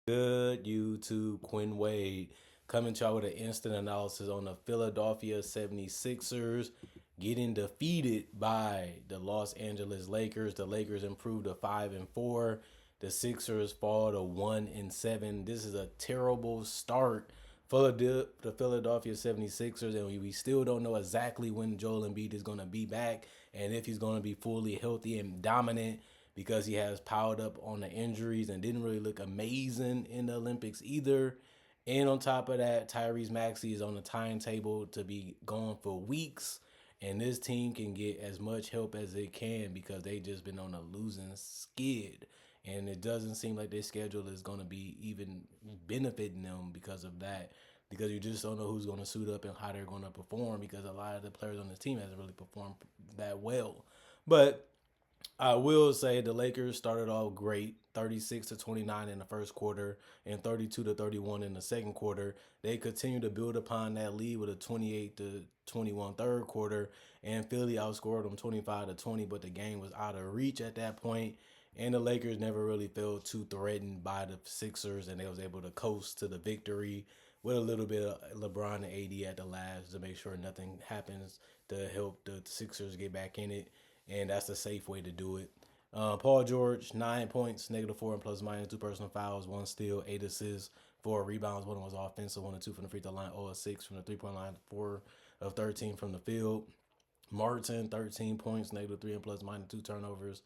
Good YouTube, Quinn Wade coming to y'all with an instant analysis on the Philadelphia 76ers getting defeated by the Los Angeles Lakers. The Lakers improved to 5-4. The Sixers fall to 1-7. This is a terrible start for the Philadelphia 76ers, and we still don't know exactly when Joel Embiid is going to be back and if he's going to be fully healthy and dominant because he has piled up on the injuries and didn't really look amazing in the Olympics either. And on top of that, Tyrese Maxey is on the timetable to be gone for weeks. And this team can get as much help as it can because they just been on a losing skid. And it doesn't seem like their schedule is going to be even benefiting them because of that. Because you just don't know who's going to suit up and how they're going to perform because a lot of the players on this team hasn't really performed that well. But I will say the Lakers started off great, 36-29 in the first quarter and 32-31 in the second quarter. They continued to build upon that lead with a 28-21 third quarter, and Philly outscored them 25-20, but the game was out of reach at that point. And the Lakers never really felt too threatened by the Sixers, and they was able to coast to the victory with a little bit of LeBron and AD at the last to make sure nothing happens to help the Sixers get back in it, and that's the safe way to do it. Paul George, 9 points, -4 and plus minus, two personal fouls, one steal, 8 assists, 4 rebounds. One was offensive, 1 of 2 from the free throw line, 0 of 6 from the 3 point line, 4 of 13 from the field. Martin, 13 points, -3 and plus minus, two turnovers,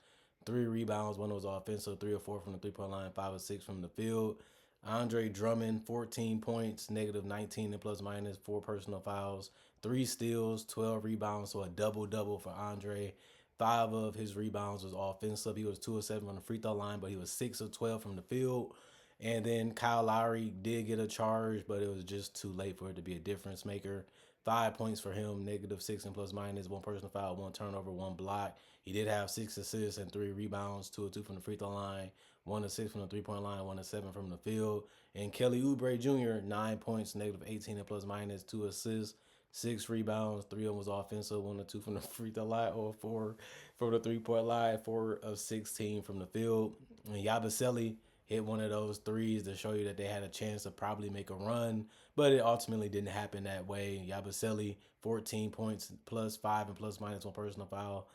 3 rebounds. One was offensive, 3 of 4 from the 3 point line, 5 of 6 from the field. Andre Drummond, 14 points, -19 and plus minus, four personal fouls, 3 steals, 12 rebounds, so a double double for Andre. 5 of his rebounds was offensive. He was 2 of 7 from the free throw line, but he was 6 of 12 from the field. And then Kyle Lowry did get a charge, but it was just too late for it to be a difference maker. 5 points for him, -6 and plus minus, one personal foul, one turnover, one block. He did have 6 assists and 3 rebounds, 2 of 2 from the free throw line, 1 of 6 from the 3 point line, 1 of 7 from the field. And Kelly Oubre Jr., 9 points, -18 and plus minus, 2 assists, 6 rebounds, 3 of them was offensive, 1 of 2 from the free throw line, 0 of 4 from the 3 point line, 4 of 16 from the field. And Yabusele hit one of those threes to show you that they had a chance to probably make a run, but it ultimately didn't happen that way. Yabusele, 14 points, plus 5 and plus minus, one personal foul,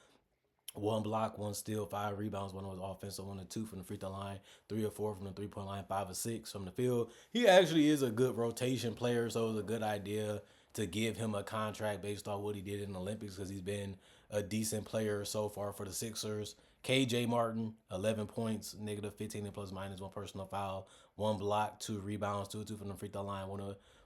one block, one steal, 5 rebounds. One was offensive, 1 of 2 from the free throw line, 3 of 4 from the 3 point line, 5 of 6 from the field. He actually is a good rotation player, so it was a good idea to give him a contract based on what he did in the Olympics because he's been a decent player so far for the Sixers. KJ Martin, 11 points, -15 and plus minus, one personal foul, one block, 2 rebounds, 2 of 2 from the free throw line,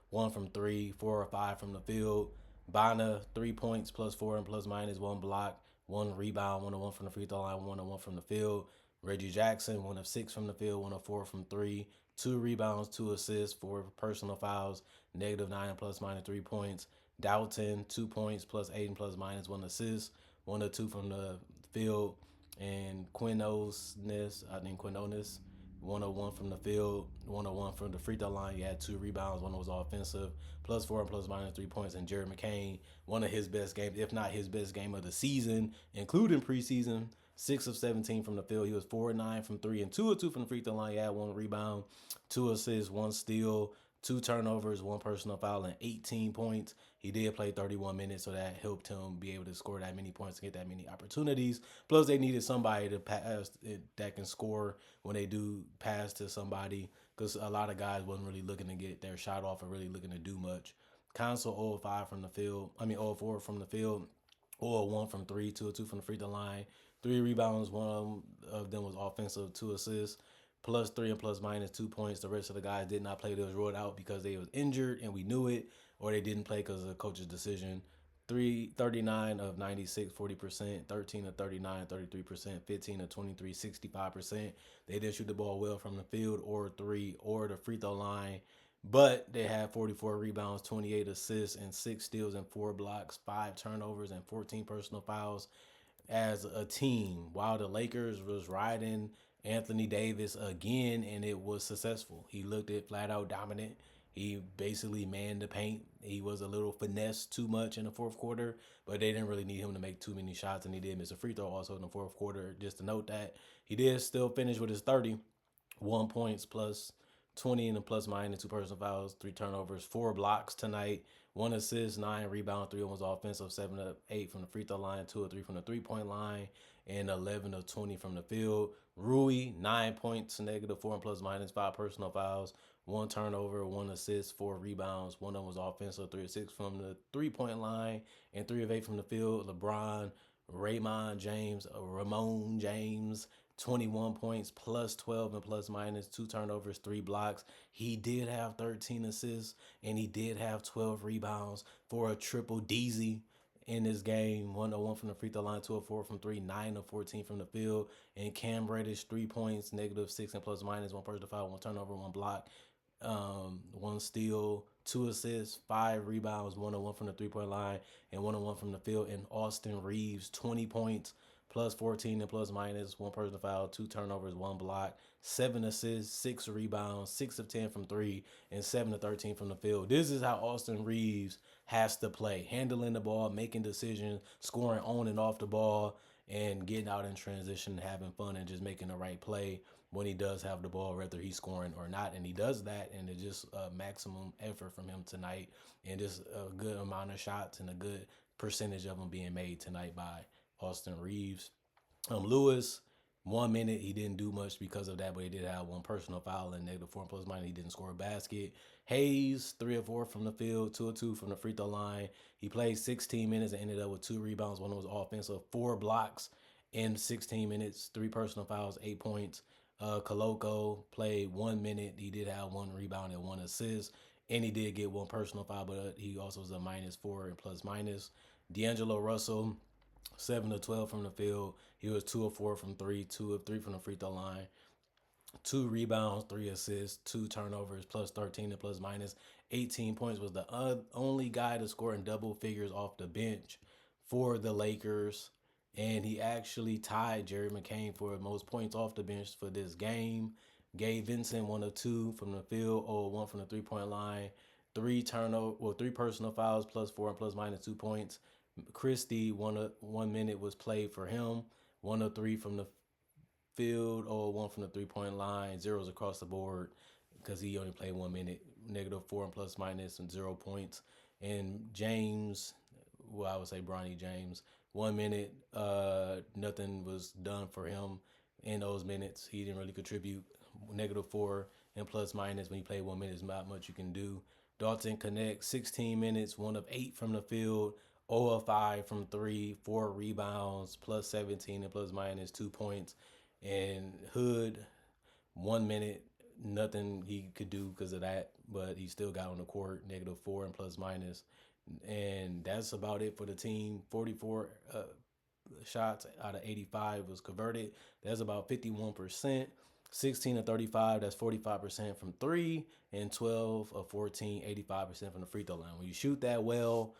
1 from three, 4 of 5 from the field. Bana, 3 points, +4 and plus minus, one block, 1 rebound, 1 of 1 from the free throw line, 1 of 1 from the field. Reggie Jackson, 1 of 6 from the field, 1 of 4 from three, 2 rebounds, 2 assists, 4 personal fouls, -9 and plus minus, 3 points. Dalton, 2 points, +8 and plus minus, 1 assist, 1 of 2 from the field. And Quinones, 101 from the field, 101 from the free throw line. He had 2 rebounds, one was offensive, +4 and plus minus, 3 points. And Jared McCain, one of his best games, if not his best game of the season, including preseason. 6 of 17 from the field. He was 4 of 9 from three and 2 of 2 from the free throw line. He had 1 rebound, 2 assists, 1 steal, 2 turnovers, one personal foul, and 18 points. He did play 31 minutes, so that helped him be able to score that many points and get that many opportunities. Plus, they needed somebody to pass that can score when they do pass to somebody because a lot of guys wasn't really looking to get their shot off or really looking to do much. Console 0 of 5 from the field. 0 of 4 from the field. 0 of 1 from three, 2 of 2 from the free throw line. 3 rebounds, one of them was offensive, 2 assists, +3 and plus minus, 2 points. The rest of the guys did not play. They was ruled out because they was injured and we knew it, or they didn't play because of the coach's decision. 39 of 96, 40%, 13 of 39, 33%, 15 of 23, 65%. They didn't shoot the ball well from the field or three or the free throw line, but they had 44 rebounds, 28 assists, and 6 steals and 4 blocks, 5 turnovers, and 14 personal fouls as a team, while the Lakers was riding Anthony Davis again, and it was successful. He looked it flat out dominant. He basically manned the paint. He was a little finesse too much in the fourth quarter, but they didn't really need him to make too many shots, and he did miss a free throw also in the fourth quarter. Just to note that he did still finish with his 31 points plus 20 in the plus minus, 2 personal fouls, 3 turnovers, 4 blocks tonight, 1 assist, 9 rebounds, 3 of them was offensive, 7 of 8 from the free throw line, 2 of 3 from the 3 point line, and 11 of 20 from the field. Rui, 9 points, negative 4 and plus minus, 5 personal fouls, 1 turnover, 1 assist, 4 rebounds. One of them was offensive, 3 of 6 from the 3 point line, and 3 of 8 from the field. LeBron, Ramon James, 21 points, plus 12 and plus minus, 2 turnovers, 3 blocks. He did have 13 assists and he did have 12 rebounds for a triple DZ in this game. 101 from the free throw line, 2 of 4 from three, 9 of 14 from the field. And Cam Reddish, 3 points, negative 6 and plus minus, 1 personal foul, 1 turnover, 1 block, 1 steal, 2 assists, 5 rebounds, 101 from the 3 point line, and 101 from the field. And Austin Reeves, 20 points, plus 14 and plus minus, 1 personal foul, 2 turnovers, 1 block, 7 assists, 6 rebounds, 6 of 10 from three, and 7 of 13 from the field. This is how Austin Reeves has to play: handling the ball, making decisions, scoring on and off the ball, and getting out in transition, having fun, and just making the right play when he does have the ball, whether he's scoring or not. And he does that, and it's just maximum effort from him tonight, and just a good amount of shots and a good percentage of them being made tonight by Austin Reeves. Lewis, 1 minute, he didn't do much because of that, but he did have 1 personal foul and negative 4 and plus minus. He didn't score a basket. Hayes, 3 of 4 from the field, 2 of 2 from the free throw line. He played 16 minutes and ended up with 2 rebounds. One was offensive, 4 blocks in 16 minutes, 3 personal fouls, 8 points. Koloko played 1 minute. He did have 1 rebound and 1 assist, and he did get 1 personal foul, but he also was a -4 and plus minus. D'Angelo Russell, 7 of 12 from the field. He was 2 of 4 from three, 2 of 3 from the free throw line, 2 rebounds, 3 assists, 2 turnovers, plus 13 and plus minus, 18 points. Was the only guy to score in double figures off the bench for the Lakers. And he actually tied Jerry McCain for most points off the bench for this game. Gabe Vincent, 1 of 2 from the field, 0 of 1 from the 3 point line, 3 personal fouls, plus 4 and plus minus, 2 points. Christie, 1 minute was played for him, 1 of 3 from the field, 0 of 1 from the 3 point line, zeros across the board because he only played 1 minute, negative 4 and plus minus, and 0 points. And James, well, I would say Bronny James, 1 minute, nothing was done for him in those minutes. He didn't really contribute. Negative 4 and plus minus when you play 1 minute is not much you can do. Dalton Connect, 16 minutes, 1 of 8 from the field, 0 of 5 from three, 4 rebounds, plus 17 and plus minus, 2 points. And Hood, 1 minute, nothing he could do because of that, but he still got on the court, negative 4 and plus minus. And that's about it for the team. 44 shots out of 85 was converted. That's about 51%. 16 of 35, that's 45% from three, and 12 of 14, 85% from the free throw line. When you shoot that well,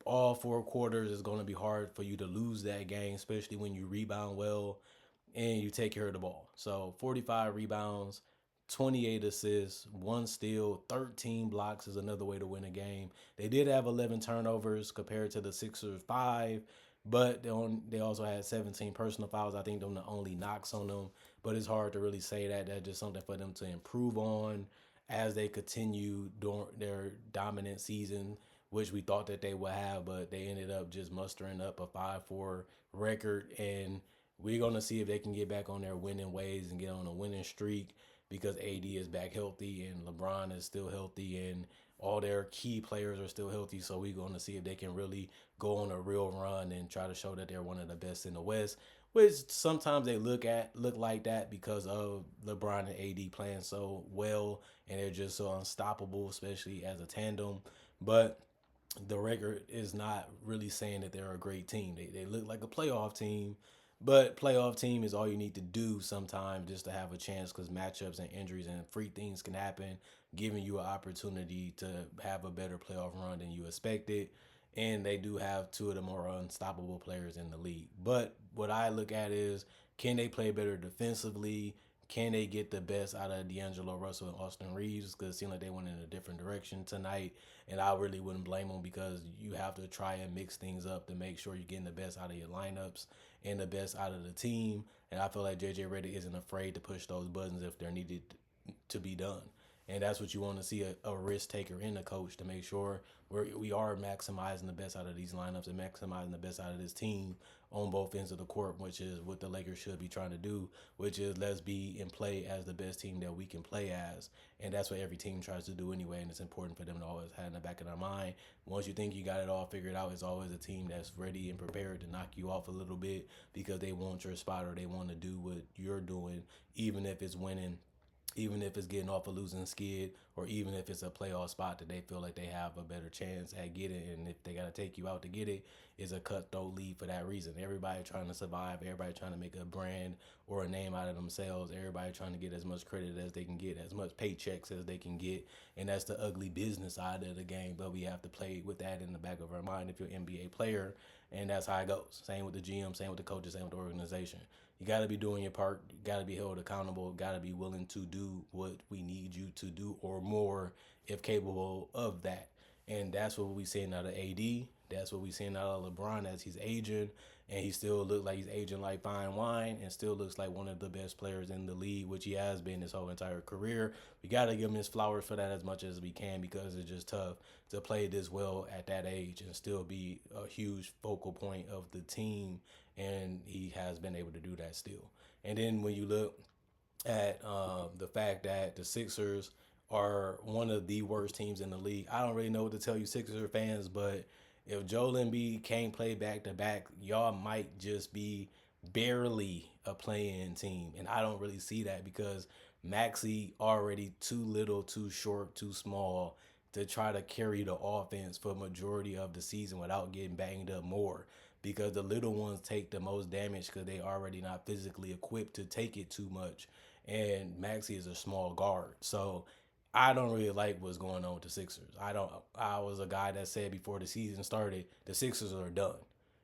all 4 quarters, is going to be hard for you to lose that game, especially when you rebound well and you take care of the ball. So 45 rebounds, 28 assists, 1 steal, 13 blocks is another way to win a game. They did have 11 turnovers compared to the Sixers 5, but they also had 17 personal fouls. I think them the only knocks on them, but it's hard to really say that. That's just something for them to improve on as they continue during their dominant season, which we thought that they would have, but they ended up just mustering up a 5-4 record. And we're going to see if they can get back on their winning ways and get on a winning streak, because AD is back healthy and LeBron is still healthy and all their key players are still healthy. So we're going to see if they can really go on a real run and try to show that they're one of the best in the West, which sometimes they look like that because of LeBron and AD playing so well and they're just so unstoppable, especially as a tandem. But the record is not really saying that they're a great team. They look like a playoff team, but playoff team is all you need to do sometimes just to have a chance, because matchups and injuries and freak things can happen, giving you an opportunity to have a better playoff run than you expected. And they do have 2 of the more unstoppable players in the league. But what I look at is, can they play better defensively? Can they get the best out of D'Angelo Russell and Austin Reeves? Because it seemed like they went in a different direction tonight. And I really wouldn't blame them, because you have to try and mix things up to make sure you're getting the best out of your lineups and the best out of the team. And I feel like JJ Redick isn't afraid to push those buttons if they're needed to be done. And that's what you want to see, a risk taker in the coach, to make sure we are maximizing the best out of these lineups and maximizing the best out of this team on both ends of the court, which is what the Lakers should be trying to do, which is let's be in play as the best team that we can play as. And that's what every team tries to do anyway. And it's important for them to always have in the back of their mind. Once you think you got it all figured out, it's always a team that's ready and prepared to knock you off a little bit because they want your spot or they want to do what you're doing, even if it's winning, even if it's getting off a losing skid, or even if it's a playoff spot that they feel like they have a better chance at getting. And if they got to take you out to get it, is a cutthroat league for that reason. Everybody trying to survive, everybody trying to make a brand or a name out of themselves, everybody trying to get as much credit as they can get, as much paychecks as they can get. And that's the ugly business side of the game, but we have to play with that in the back of our mind if you're an NBA player. And that's how it goes. Same with the GM, same with the coaches, same with the organization. You got to be doing your part. You got to be held accountable. Got to be willing to do what we need you to do or more if capable of that. And that's what we seeing out of AD. That's what we seeing out of LeBron as he's aging. And he still looks like he's aging like fine wine and still looks like one of the best players in the league, which he has been his whole entire career. We got to give him his flowers for that as much as we can because it's just tough to play this well at that age and still be a huge focal point of the team, and he has been able to do that still. And then when you look at the fact that the Sixers are one of the worst teams in the league, I don't really know what to tell you Sixers fans, but if Joel Embiid can't play back to back, y'all might just be barely a play-in team. And I don't really see that because Maxey already too little, too short, too small to try to carry the offense for a majority of the season without getting banged up more, because the little ones take the most damage because they already not physically equipped to take it too much. And Maxey is a small guard. So I don't really like what's going on with the Sixers. I was a guy that said before the season started, the Sixers are done.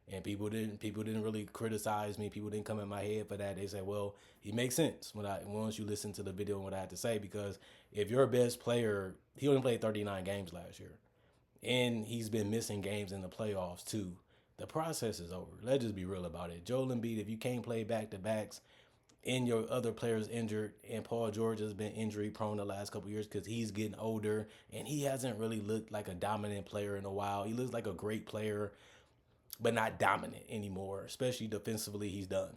And people didn't really criticize me. People didn't come in my head for that. They said, well, it makes sense once you listen to the video and what I had to say, because if your best player, he only played 39 games last year, and he's been missing games in the playoffs too. The process is over. Let's just be real about it. Joel Embiid, if you can't play back to backs and your other players injured, and Paul George has been injury prone the last couple of years because he's getting older and he hasn't really looked like a dominant player in a while. He looks like a great player, but not dominant anymore, especially defensively. He's done.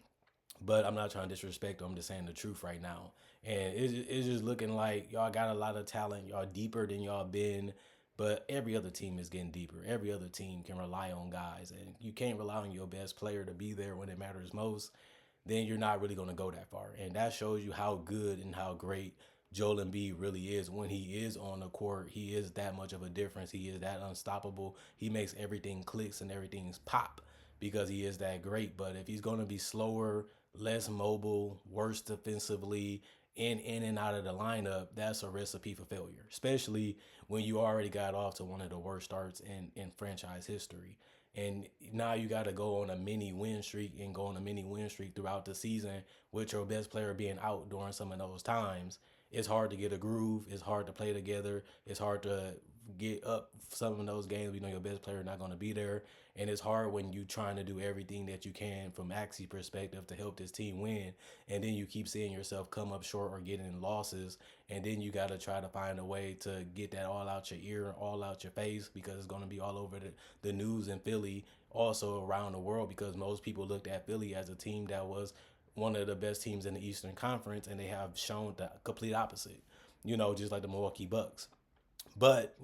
But I'm not trying to disrespect him. I'm just saying the truth right now. And it's just looking like y'all got a lot of talent. Y'all deeper than y'all been. But every other team is getting deeper. Every other team can rely on guys. And you can't rely on your best player to be there when it matters most. Then you're not really going to go that far. And that shows you how good and how great Joel Embiid really is. When he is on the court, he is that much of a difference. He is that unstoppable. He makes everything clicks and everything's pop because he is that great. But if he's going to be slower, less mobile, worse defensively, in and out of the lineup, that's a recipe for failure, especially when you already got off to one of the worst starts in franchise history. And now you got to go on a mini win streak and go on a mini win streak throughout the season with your best player being out during some of those times. It's hard to get a groove. It's hard to play together. It's hard to get up some of those games. You know your best player not going to be there. And it's hard when you trying to do everything that you can from Maxey's perspective to help this team win. And then you keep seeing yourself come up short or getting losses. And then you got to try to find a way to get that all out your ear, all out your face, because it's going to be all over the news in Philly, also around the world, because most people looked at Philly as a team that was one of the best teams in the Eastern Conference, and they have shown the complete opposite, just like the Milwaukee Bucks. But,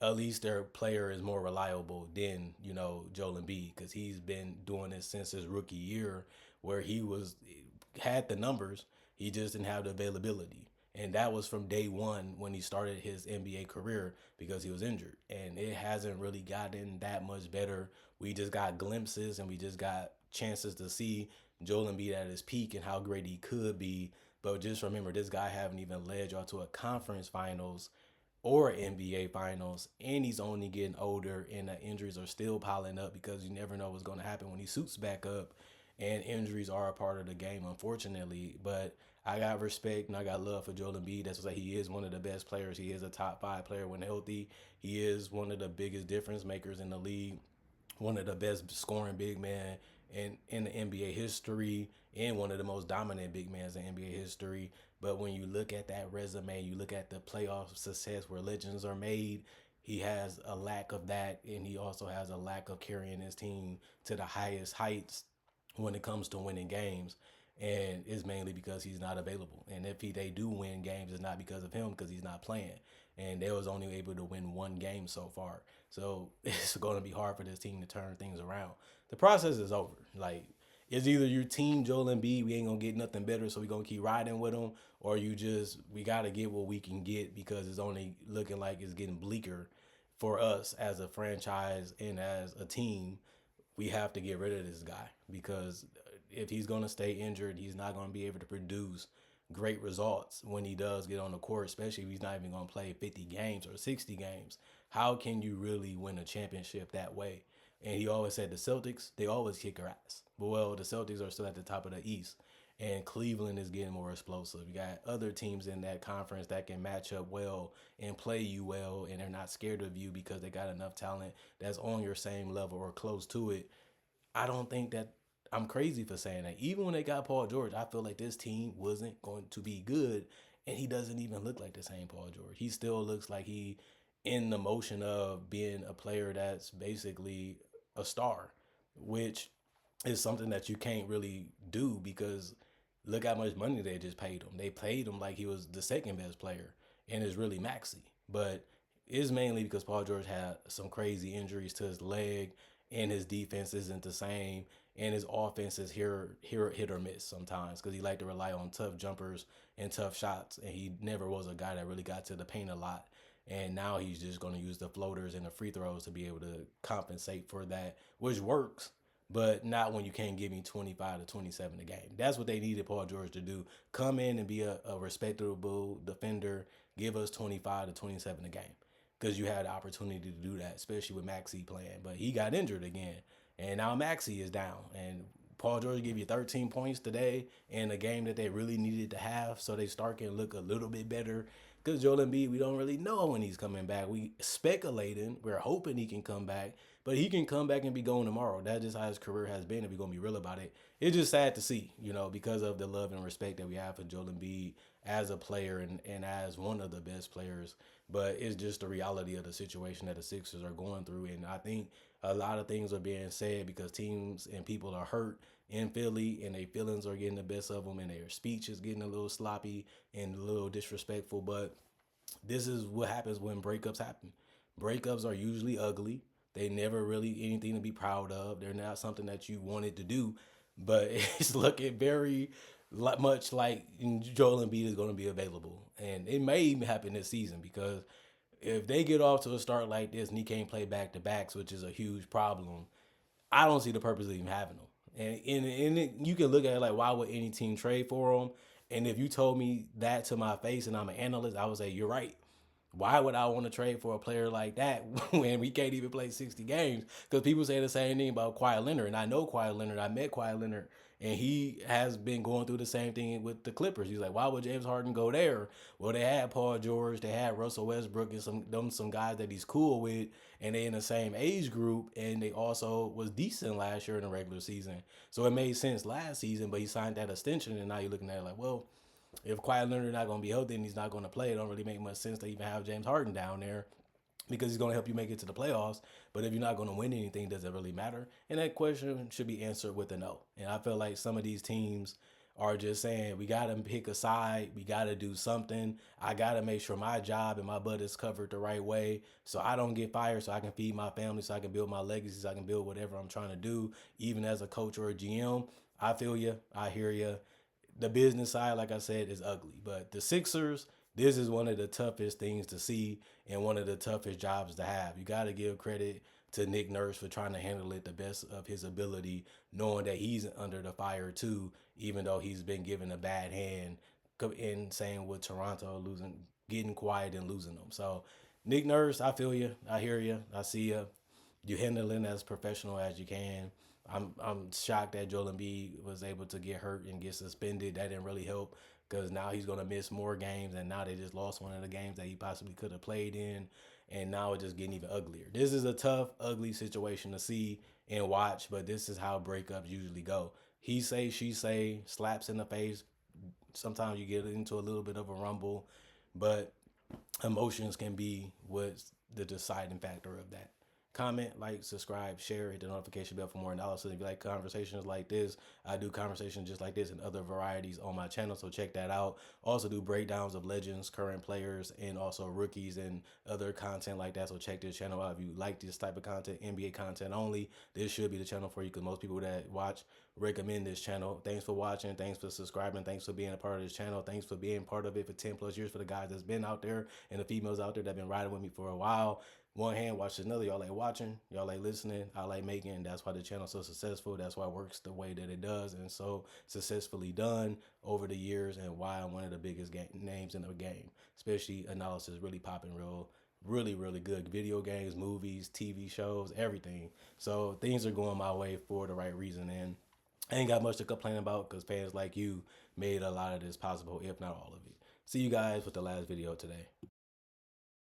at least their player is more reliable than, Joel Embiid, because he's been doing this since his rookie year where had the numbers, he just didn't have the availability. And that was from day one when he started his NBA career because he was injured. And it hasn't really gotten that much better. We just got glimpses and we just got chances to see Joel Embiid at his peak and how great he could be. But just remember, this guy haven't even led y'all to a conference finals or NBA finals, and he's only getting older, and the injuries are still piling up because you never know what's going to happen when he suits back up, and injuries are a part of the game, unfortunately. But I got respect and I got love for Joel Embiid. That's why he is one of the best players. He is a top 5 player when healthy. He is one of the biggest difference makers in the league, one of the best scoring big men in the NBA history, and one of the most dominant big men in NBA history. But when you look at that resume, you look at the playoff success where legends are made, he has a lack of that, and he also has a lack of carrying his team to the highest heights when it comes to winning games. And it's mainly because he's not available. And if they do win games, it's not because of him, because he's not playing. And they was only able to win one game so far. So it's going to be hard for this team to turn things around. The process is over. Like, it's either your team Joel Embiid, we ain't gonna get nothing better, so we gonna keep riding with him, or you just we gotta get what we can get because it's only looking like it's getting bleaker for us as a franchise and as a team. We have to get rid of this guy because if he's gonna stay injured, he's not gonna be able to produce great results when he does get on the court, especially if he's not even gonna play 50 games or 60 games. How can you really win a championship that way? And he always said the Celtics, they always kick our ass. But well, the Celtics are still at the top of the East. And Cleveland is getting more explosive. You got other teams in that conference that can match up well and play you well, and they're not scared of you because they got enough talent that's on your same level or close to it. I don't think that I'm crazy for saying that. Even when they got Paul George, I feel like this team wasn't going to be good, and he doesn't even look like the same Paul George. He still looks like he in the motion of being a player that's basically a star, which is something that you can't really do because look how much money they just paid him. They paid him like he was the second best player, and it's really Maxey. But it's mainly because Paul George had some crazy injuries to his leg, and his defense isn't the same, and his offense is here hit or miss sometimes because he liked to rely on tough jumpers and tough shots, and he never was a guy that really got to the paint a lot. And now he's just going to use the floaters and the free throws to be able to compensate for that, which works, but not when you can't give me 25 to 27 a game. That's what they needed Paul George to do. Come in and be a respectable defender, give us 25 to 27 a game. Because you had the opportunity to do that, especially with Maxey playing. But he got injured again. And now Maxey is down. And Paul George gave you 13 points today in a game that they really needed to have. So they start to look a little bit better. Because Joel Embiid, we don't really know when he's coming back. We speculating. We're hoping he can come back. But he can come back and be gone tomorrow. That's just how his career has been, if we're going to be real about it. It's just sad to see, because of the love and respect that we have for Joel Embiid as a player and as one of the best players. But it's just the reality of the situation that the Sixers are going through. And I think a lot of things are being said because teams and people are hurt in Philly and their feelings are getting the best of them and their speech is getting a little sloppy and a little disrespectful. But this is what happens when breakups happen. Breakups are usually ugly. They never really anything to be proud of. They're not something that you wanted to do, but it's looking very much like Joel Embiid is going to be available, and it may even happen this season because if they get off to a start like this and he can't play back to backs, which is a huge problem, I don't see the purpose of even having him. And you can look at it like, why would any team trade for him? And if you told me that to my face and I'm an analyst, I would say, you're right. Why would I want to trade for a player like that when we can't even play 60 games? Because people say the same thing about Kawhi Leonard. And I know Kawhi Leonard. I met Kawhi Leonard. And he has been going through the same thing with the Clippers. He's like, why would James Harden go there? Well, they had Paul George. They had Russell Westbrook and some guys that he's cool with. And they in the same age group. And they also was decent last year in the regular season. So it made sense last season. But he signed that extension. And now you're looking at it like, well, if Kawhi Leonard not going to be healthy and he's not going to play, it don't really make much sense to even have James Harden down there because he's going to help you make it to the playoffs. But if you're not going to win anything, does it really matter? And that question should be answered with a no. And I feel like some of these teams are just saying, we got to pick a side. We got to do something. I got to make sure my job and my butt is covered the right way so I don't get fired, so I can feed my family, so I can build my legacy, so I can build whatever I'm trying to do, even as a coach or a GM. I feel you. I hear you. The business side, like I said, is ugly. But the Sixers, this is one of the toughest things to see and one of the toughest jobs to have. You got to give credit to Nick Nurse for trying to handle it the best of his ability, knowing that he's under the fire too, even though he's been given a bad hand in saying with Toronto losing, getting quiet and losing them. So Nick Nurse, I feel you. I hear you. I see you. You handling as professional as you can. I'm shocked that Joel Embiid was able to get hurt and get suspended. That didn't really help because now he's going to miss more games, and now they just lost one of the games that he possibly could have played in, and now it's just getting even uglier. This is a tough, ugly situation to see and watch, but this is how breakups usually go. he say, she say, slaps in the face. Sometimes you get into a little bit of a rumble, but emotions can be what's the deciding factor of that. Comment, like, subscribe, share, hit the notification bell for more analysis. If you like conversations like this, I do conversations just like this and other varieties on my channel, so check that out. Also do breakdowns of legends, current players, and also rookies and other content like that, so check this channel out. If you like this type of content, NBA content only, this should be the channel for you, because most people that watch recommend this channel. Thanks for watching, thanks for subscribing, thanks for being a part of this channel, thanks for being part of it for 10 plus years, for the guys that's been out there and the females out there that have been riding with me for a while. One hand watches another. Y'all like watching, y'all like listening, I like making. That's why the channel's so successful. That's why it works the way that it does and so successfully done over the years, and why I'm one of the biggest names in the game. Especially analysis really popping really good. Video games, movies, TV shows, everything. So things are going my way for the right reason, and I ain't got much to complain about, because fans like you made a lot of this possible, if not all of it. See you guys with the last video today.